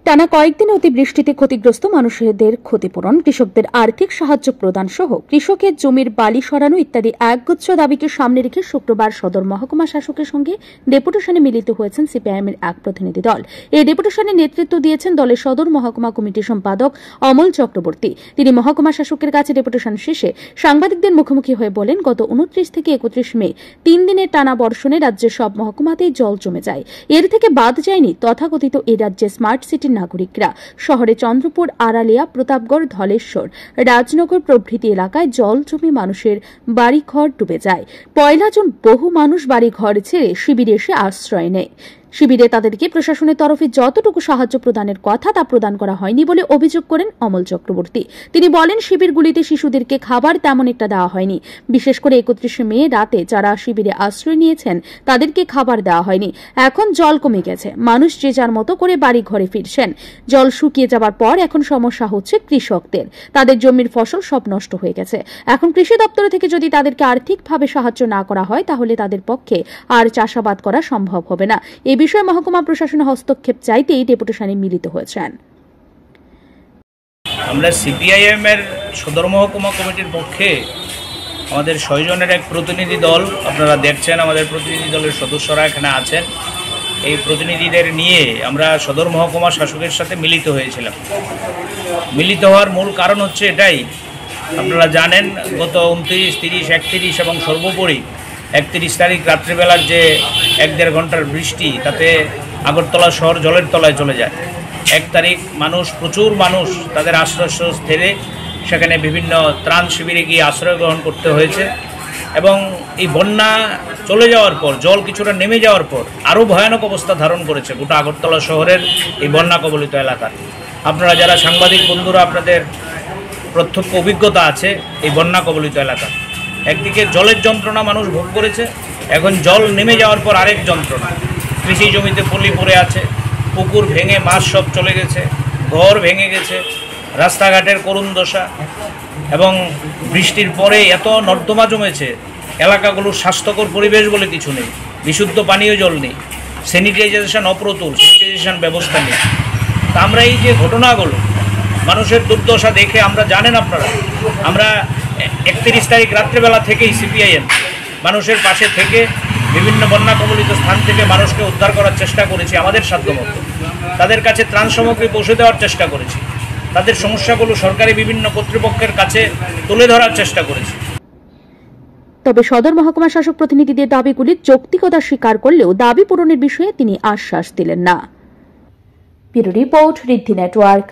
টানা কয়েকদিন অতিবৃষ্টিতে ক্ষতিগ্রস্ত মানুষদের ক্ষতিপূরণ, কৃষকদের আর্থিক সাহায্য প্রদান সহ কৃষকের জমির বালি সরানো ইত্যাদি একগুচ্ছ দাবিকে সামনে রেখে শুক্রবার সদর মহকুমা শাসকের সঙ্গে ডেপুটেশনে মিলিত হয়েছেন সিপিআইএমের এক প্রতিনিধি দল। এই ডেপুটেশনে নেতৃত্ব দিয়েছেন দলের সদর মহকুমা কমিটির সম্পাদক অমল চক্রবর্তী। তিনি মহকুমা শাসকের কাছে ডেপুটেশন শেষে সাংবাদিকদের মুখোমুখি হয়ে বলেন, গত 29 থেকে 31 মে 3 দিনের টানা বর্ষণে রাজ্যের সব মহকুমাতেই জল জমে যায়। এর থেকে বাদ যায়নি তথাকথিত এই রাজ্যে স্মার্ট সিটি নাগরিকরা। শহরে চন্দ্রপুর, আড়ালিয়া, প্রতাপগড়, ধলেশ্বর, রাজনগর প্রভৃতি এলাকায় জল জমে মানুষের বাড়িঘর ডুবে যায়। 1 জুন বহু মানুষ বাড়িঘর ছেড়ে শিবিরে এসে আশ্রয় নেয়। শিবিরে তাদেরকে প্রশাসনের তরফে যতটুকু সাহায্য প্রদানের কথা তা প্রদান করা হয়নি বলে অভিযোগ করেন অমল চক্রবর্তী। তিনি বলেন, শিবিরগুলিতে শিশুদেরকে খাবার তেমন একটা দেওয়া হয়নি। বিশেষ করে 31 মে রাতে যারা শিবিরে আশ্রয় নিয়েছেন তাদেরকে খাবার দেওয়া হয়নি। এখন জল কমে গেছে, মানুষ যে যার মতো করে বাড়ি ঘরে ফিরছেন। জল শুকিয়ে যাবার পর এখন সমস্যা হচ্ছে কৃষকদের। তাদের জমির ফসল সব নষ্ট হয়ে গেছে। এখন কৃষি দপ্তর থেকে যদি তাদেরকে আর্থিকভাবে সাহায্য না করা হয় তাহলে তাদের পক্ষে আর চাষাবাদ করা সম্ভব হবে না। এই বিষয়ে মহকুমা প্রশাসনের হস্তক্ষেপ চাইতেই ডেপুটেশনে মিলিত হয়েছেন। আমরা সিপিআইএম এর সদর মহকুমা কমিটির পক্ষে আমাদের 6 জনের এক প্রতিনিধি দল, আপনারা দেখছেন আমাদের প্রতিনিধি দলের সদস্যরা এখানে আছেন। এই প্রতিনিধিদের নিয়ে আমরা সদর মহকুমা শাসকের সাথে মিলিত হয়েছিলাম। মিলিত হওয়ার মূল কারণ হচ্ছে এটাই, আপনারা জানেন গত 29, 30, 31 এবং সর্বোপরি 31 তারিখ রাত্রিবেলার যে 1-1.5 ঘন্টার বৃষ্টি, তাতে আগরতলা শহর জলের তলায় চলে যায়। 1 তারিখ প্রচুর মানুষ তাদের আশ্রয়স্থল ছেড়ে সেখানে বিভিন্ন ত্রাণ শিবিরে গিয়ে আশ্রয় গ্রহণ করতে হয়েছে। এবং এই বন্যা চলে যাওয়ার পর, জল কিছুটা নেমে যাওয়ার পর আরও ভয়ানক অবস্থা ধারণ করেছে গোটা আগরতলা শহরের এই বন্যা কবলিত এলাকা। আপনারা যারা সাংবাদিক বন্ধুরা, আপনাদের প্রত্যক্ষ অভিজ্ঞতা আছে এই বন্যা কবলিত এলাকা। একদিকে জলের যন্ত্রণা মানুষ ভোগ করেছে, এখন জল নেমে যাওয়ার পর আরেক যন্ত্রণা। কৃষি জমিতে পলি পড়ে আছে, পুকুর ভেঙে মাছ সব চলে গেছে, ঘর ভেঙে গেছে, রাস্তাঘাটের করুণ দশা। এবং বৃষ্টির পরে এত নর্দমা জমেছে, এলাকাগুলোর স্বাস্থ্যকর পরিবেশ বলে কিছু নেই, বিশুদ্ধ পানীয় জল নেই, স্যানিটাইজেশন অপ্রতুল, স্যানিটাইজেশন ব্যবস্থা নেই। তা আমরা এই যে ঘটনাগুলো, মানুষের দুর্দশা দেখে আমরা জানেন আপনারা, আমরা 31 তারিখ রাত্রেবেলা থেকেই সিপিআইএম মানুষের পাশে থেকে বিভিন্ন বন্যা কবলিত স্থান থেকে মানুষকে উদ্ধার করার চেষ্টা করেছি আমাদের সাধ্যমতো। তাদের কাছে ত্রাণ সামগ্রী পৌঁছে দেওয়ার চেষ্টা করেছি, তাদের সমস্যাগুলো সরকারি বিভিন্ন কর্তৃপক্ষের কাছে তুলে ধরার চেষ্টা করেছি। তবে সদর মহকুমা শাসক প্রতিনিধিদের দাবিগুলির যৌক্তিকতা স্বীকার করলেও দাবি পূরণের বিষয়ে তিনি আশ্বাস দিলেন না। ব্যুরো রিপোর্ট, ঋদ্ধি নেটওয়ার্ক।